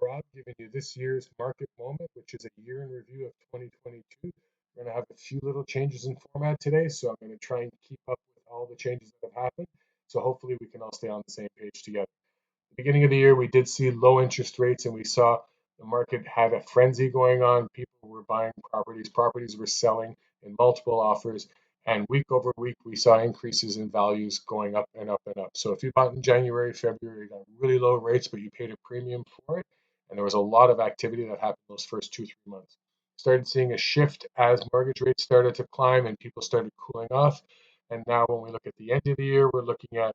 Rob, giving you this year's market moment, which is a year in review of 2022. We're going to have a few little changes in format today, so I'm going to try and keep up with all the changes that have happened. So hopefully we can all stay on the same page together. At the beginning of the year, we did see low interest rates, and we saw the market had a frenzy going on. People were buying properties were selling in multiple offers, and week over week, we saw increases in values going up and up and up. So if you bought in January, February, you got really low rates, but you paid a premium for it. And there was a lot of activity that happened those first 2, 3 months. Started seeing a shift as mortgage rates started to climb and people started cooling off. And now, when we look at the end of the year, we're looking at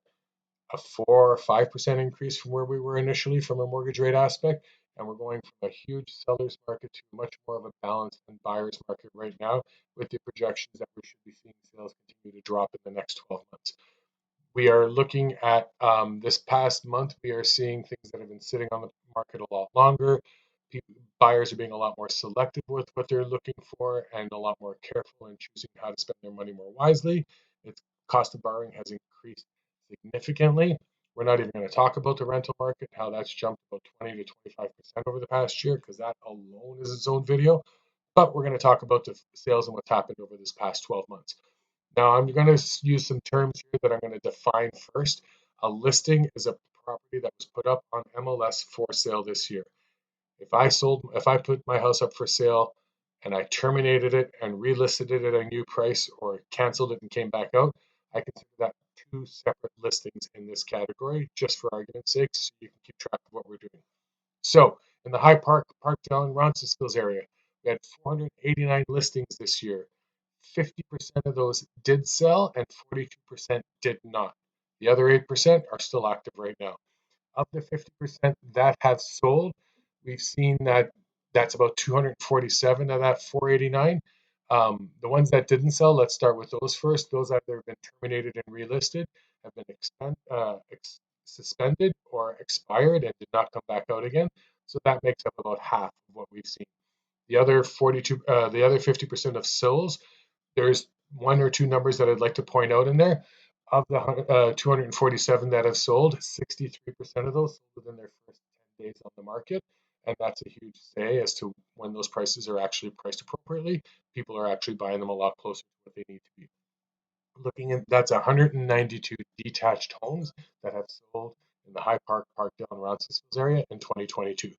a 4 or 5% increase from where we were initially from a mortgage rate aspect. And we're going from a huge seller's market to much more of a balanced and buyer's market right now, with the projections that we should be seeing sales continue to drop in the next 12 months. We are looking at this past month, we are seeing things that have been sitting on the market a lot longer. Buyers are being a lot more selective with what they're looking for and a lot more careful in choosing how to spend their money more wisely. Its cost of borrowing has increased significantly. We're not even going to talk about the rental market, how that's jumped about 20 to 25% over the past year, because that alone is its own video. But we're going to talk about the sales and what's happened over this past 12 months. Now, I'm going to use some terms here that I'm going to define first. A listing is a property that was put up on MLS for sale this year. If I put my house up for sale and I terminated it and relisted it at a new price, or canceled it and came back out, I consider that two separate listings in this category, just for argument's sake, so you can keep track of what we're doing. So, in the Parkdale, and Roncesvalles area, we had 489 listings this year. 50% of those did sell and 42% did not. The other 8% are still active right now. Of the 50% that have sold, we've seen that that's about 247 of that 489. The ones that didn't sell, let's start with those first. Those either have been terminated and relisted, have been suspended or expired and did not come back out again. So that makes up about half of what we've seen. The other 50% of sales, there's one or two numbers that I'd like to point out in there. Of the 247 that have sold, 63% of those sold within their first 10 days on the market. And that's a huge say as to when those prices are actually priced appropriately. People are actually buying them a lot closer to what they need to be. Looking at that's 192 detached homes that have sold in the Parkdale, and Roncesvalles area in 2022.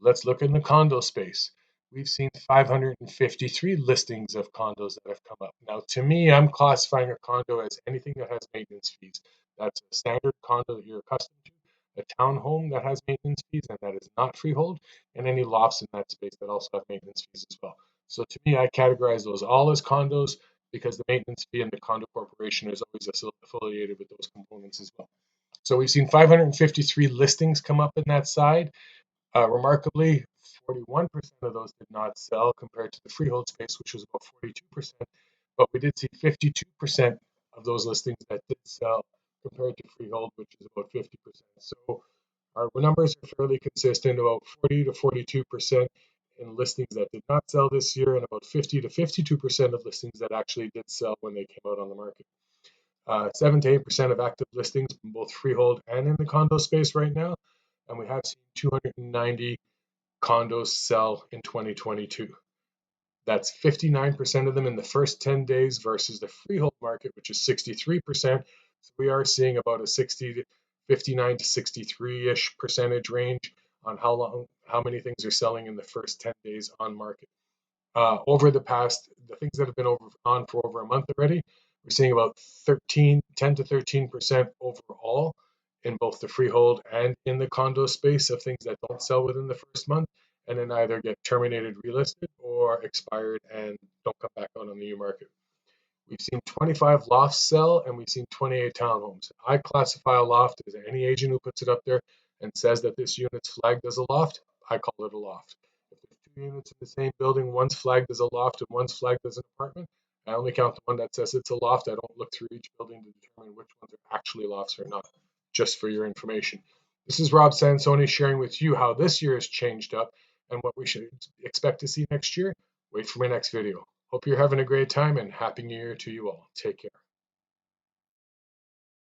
Let's look in the condo space. We've seen 553 listings of condos that have come up. Now, to me, I'm classifying a condo as anything that has maintenance fees. That's a standard condo that you're accustomed to, a townhome that has maintenance fees and that is not freehold, and any lofts in that space that also have maintenance fees as well. So to me, I categorize those all as condos because the maintenance fee and the condo corporation is always affiliated with those components as well. So we've seen 553 listings come up in that side. Remarkably, 41% of those did not sell compared to the freehold space, which was about 42%. But we did see 52% of those listings that did sell compared to freehold, which is about 50%. So our numbers are fairly consistent, about 40 to 42% in listings that did not sell this year, and about 50 to 52% of listings that actually did sell when they came out on the market. 7 to 8% of active listings in both freehold and in the condo space right now. And we have seen 290 condos sell in 2022. That's 59% of them in the first 10 days versus the freehold market, which is 63%. So we are seeing about a 59 to 63-ish percentage range on how many things are selling in the first 10 days on market. Over the things that have been on for over a month already, we're seeing about 10 to 13% overall in both the freehold and in the condo space of things that don't sell within the first month, and then either get terminated, relisted, or expired and don't come back out on the new market. We've seen 25 lofts sell, and we've seen 28 townhomes. I classify a loft as any agent who puts it up there and says that this unit's flagged as a loft, I call it a loft. If there's two units in the same building, one's flagged as a loft and one's flagged as an apartment, I only count the one that says it's a loft. I don't look through each building to determine which ones are actually lofts or not, just for your information. This is Rob Sansoni sharing with you how this year has changed up and what we should expect to see next year. Wait for my next video. Hope you're having a great time, and Happy New Year to you all. Take care.